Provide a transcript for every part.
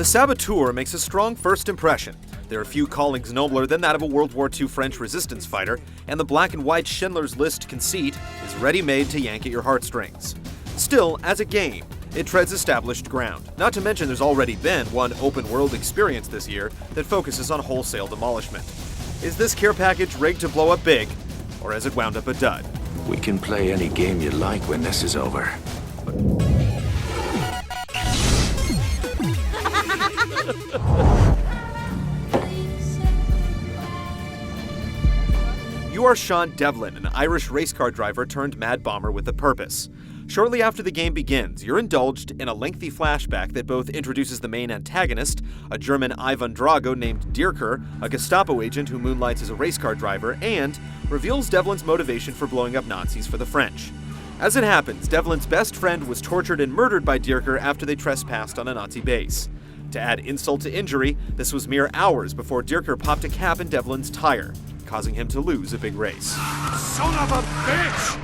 Saboteur makes a strong first impression. There are few callings nobler than that of a World War II French resistance fighter, and the black and white Schindler's List conceit is ready-made to yank at your heartstrings. Still, as a game, it treads established ground. Not to mention there's already been one open-world experience this year that focuses on wholesale demolishment. Is this care package rigged to blow up big, or has it wound up a dud? We can play any game you like when this is over. You are Sean Devlin, an Irish race car driver turned mad bomber with a purpose. Shortly after the game begins, you're indulged in a lengthy flashback that both introduces the main antagonist, a German Ivan Drago named Dierker, a Gestapo agent who moonlights as a race car driver, and reveals Devlin's motivation for blowing up Nazis for the French. As it happens, Devlin's best friend was tortured and murdered by Dierker after they trespassed on a Nazi base. To add insult to injury, this was mere hours before Dierker popped a cap in Devlin's tire, causing him to lose a big race. Son of a bitch!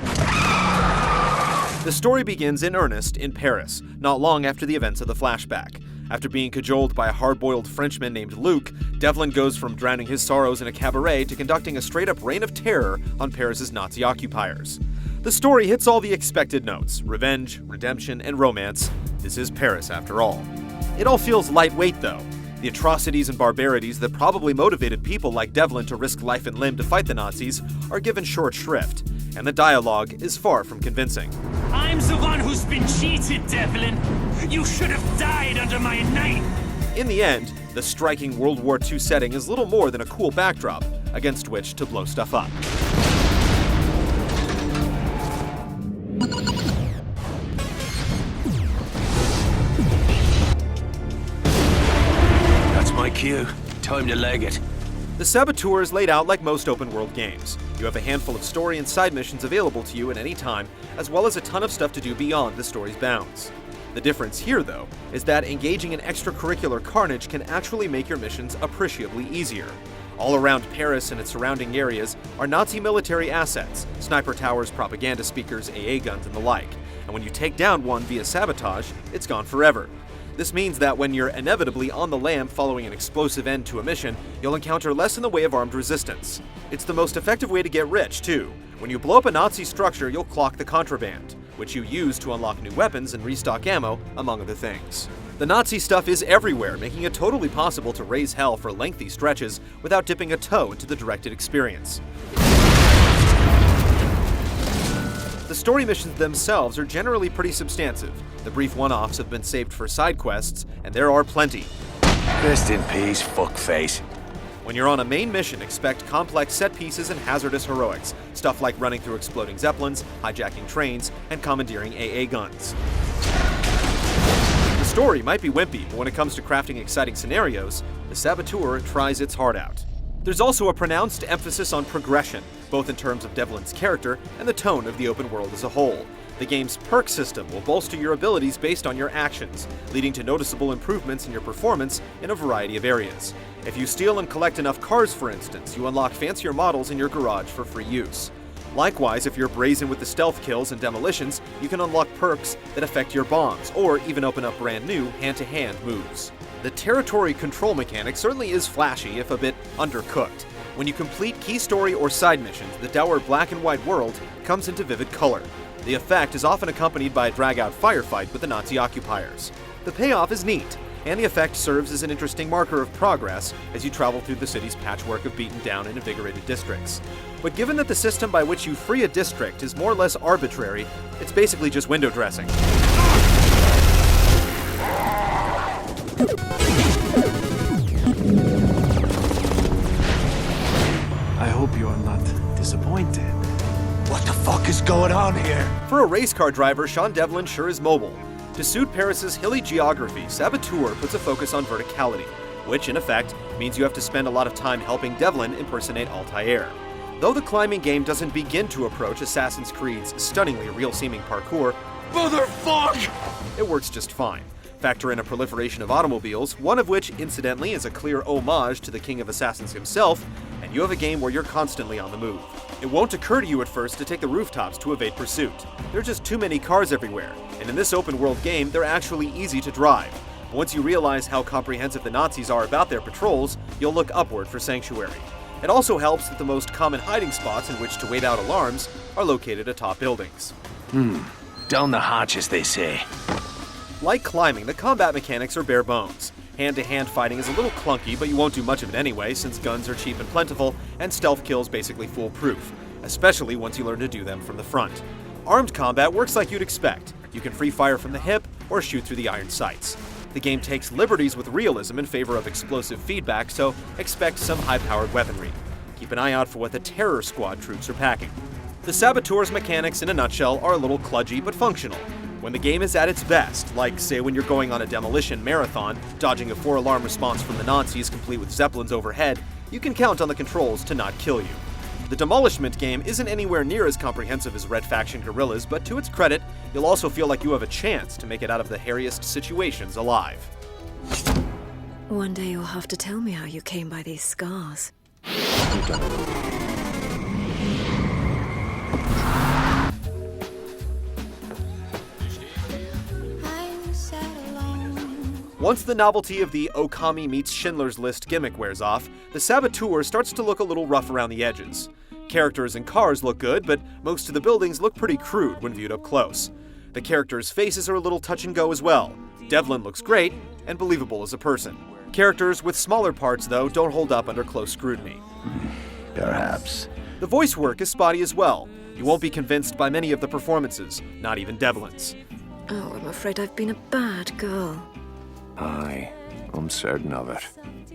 The story begins in earnest in Paris, not long after the events of the flashback. After being cajoled by a hard-boiled Frenchman named Luc, Devlin goes from drowning his sorrows in a cabaret to conducting a straight-up reign of terror on Paris's Nazi occupiers. The story hits all the expected notes: revenge, redemption, and romance. This is Paris, after all. It all feels lightweight, though. The atrocities and barbarities that probably motivated people like Devlin to risk life and limb to fight the Nazis are given short shrift, and the dialogue is far from convincing. I'm the one who's been cheated, Devlin. You should have died under my knife. In the end, the striking World War II setting is little more than a cool backdrop against which to blow stuff up. That's my cue. Time to leg it. The Saboteur is laid out like most open-world games. You have a handful of story and side missions available to you at any time, as well as a ton of stuff to do beyond the story's bounds. The difference here, though, is that engaging in extracurricular carnage can actually make your missions appreciably easier. All around Paris and its surrounding areas are Nazi military assets, sniper towers, propaganda speakers, AA guns, and the like. And when you take down one via sabotage, it's gone forever. This means that when you're inevitably on the lam following an explosive end to a mission, you'll encounter less in the way of armed resistance. It's the most effective way to get rich, too. When you blow up a Nazi structure, you'll clock the contraband, which you use to unlock new weapons and restock ammo, among other things. The Nazi stuff is everywhere, making it totally possible to raise hell for lengthy stretches without dipping a toe into the directed experience. The story missions themselves are generally pretty substantive. The brief one-offs have been saved for side quests, and there are plenty. Rest in peace, fuckface. When you're on a main mission, expect complex set pieces and hazardous heroics, stuff like running through exploding zeppelins, hijacking trains, and commandeering AA guns. The story might be wimpy, but when it comes to crafting exciting scenarios, the Saboteur tries its heart out. There's also a pronounced emphasis on progression, both in terms of Devlin's character and the tone of the open world as a whole. The game's perk system will bolster your abilities based on your actions, leading to noticeable improvements in your performance in a variety of areas. If you steal and collect enough cars, for instance, you unlock fancier models in your garage for free use. Likewise, if you're brazen with the stealth kills and demolitions, you can unlock perks that affect your bombs, or even open up brand new hand-to-hand moves. The territory control mechanic certainly is flashy, if a bit undercooked. When you complete key story or side missions, the dour black and white world comes into vivid color. The effect is often accompanied by a drag-out firefight with the Nazi occupiers. The payoff is neat, and the effect serves as an interesting marker of progress as you travel through the city's patchwork of beaten down and invigorated districts. But given that the system by which you free a district is more or less arbitrary, it's basically just window dressing. I hope you are not disappointed. What the fuck is going on here? For a race car driver, Sean Devlin sure is mobile. To suit Paris's hilly geography, Saboteur puts a focus on verticality, which in effect means you have to spend a lot of time helping Devlin impersonate Altair. Though the climbing game doesn't begin to approach Assassin's Creed's stunningly real-seeming parkour, Motherfuck! it works just fine. Factor in a proliferation of automobiles, one of which, incidentally, is a clear homage to the King of Assassins himself, and you have a game where you're constantly on the move. It won't occur to you at first to take the rooftops to evade pursuit. There are just too many cars everywhere, and in this open-world game, they're actually easy to drive. Once you realize how comprehensive the Nazis are about their patrols, you'll look upward for sanctuary. It also helps that the most common hiding spots in which to wait out alarms are located atop buildings. Down the hatch, as they say. Like climbing, the combat mechanics are bare bones. Hand-to-hand fighting is a little clunky, but you won't do much of it anyway, since guns are cheap and plentiful, and stealth kills basically foolproof, especially once you learn to do them from the front. Armed combat works like you'd expect. You can free fire from the hip, or shoot through the iron sights. The game takes liberties with realism in favor of explosive feedback, so expect some high-powered weaponry. Keep an eye out for what the Terror Squad troops are packing. The Saboteur's mechanics, in a nutshell, are a little kludgy but functional. When the game is at its best, like say when you're going on a demolition marathon, dodging a 4-alarm response from the Nazis complete with zeppelins overhead, you can count on the controls to not kill you. The Demolishment game isn't anywhere near as comprehensive as Red Faction Guerrillas, but to its credit, you'll also feel like you have a chance to make it out of the hairiest situations alive. One day you'll have to tell me how you came by these scars. Once the novelty of the Okami meets Schindler's List gimmick wears off, the Saboteur starts to look a little rough around the edges. Characters and cars look good, but most of the buildings look pretty crude when viewed up close. The characters' faces are a little touch and go as well. Devlin looks great, and believable as a person. Characters with smaller parts, though, don't hold up under close scrutiny. Perhaps. The voice work is spotty as well. You won't be convinced by many of the performances, not even Devlin's. Oh, I'm afraid I've been a bad girl. Aye, I'm certain of it.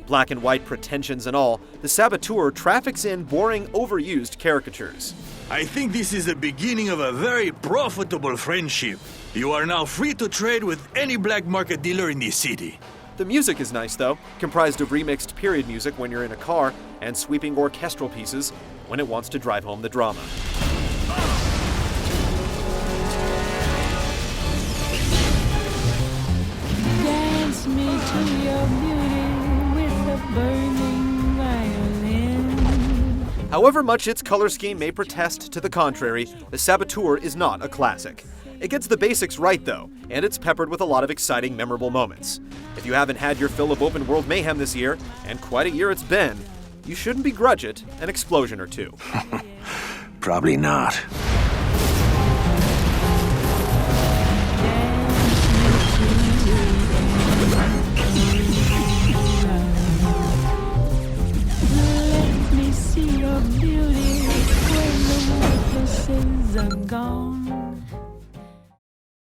Black and white pretensions and all, the Saboteur traffics in boring, overused caricatures. I think this is the beginning of a very profitable friendship. You are now free to trade with any black market dealer in this city. The music is nice though, comprised of remixed period music when you're in a car, and sweeping orchestral pieces when it wants to drive home the drama. Dance me to your beauty with a burning violin. However much its color scheme may protest to the contrary, the Saboteur is not a classic. It gets the basics right though, and it's peppered with a lot of exciting, memorable moments. If you haven't had your fill of open world mayhem this year, and quite a year it's been, you shouldn't begrudge it an explosion or two. Probably not. Let me see your beauty when the witnesses are gone.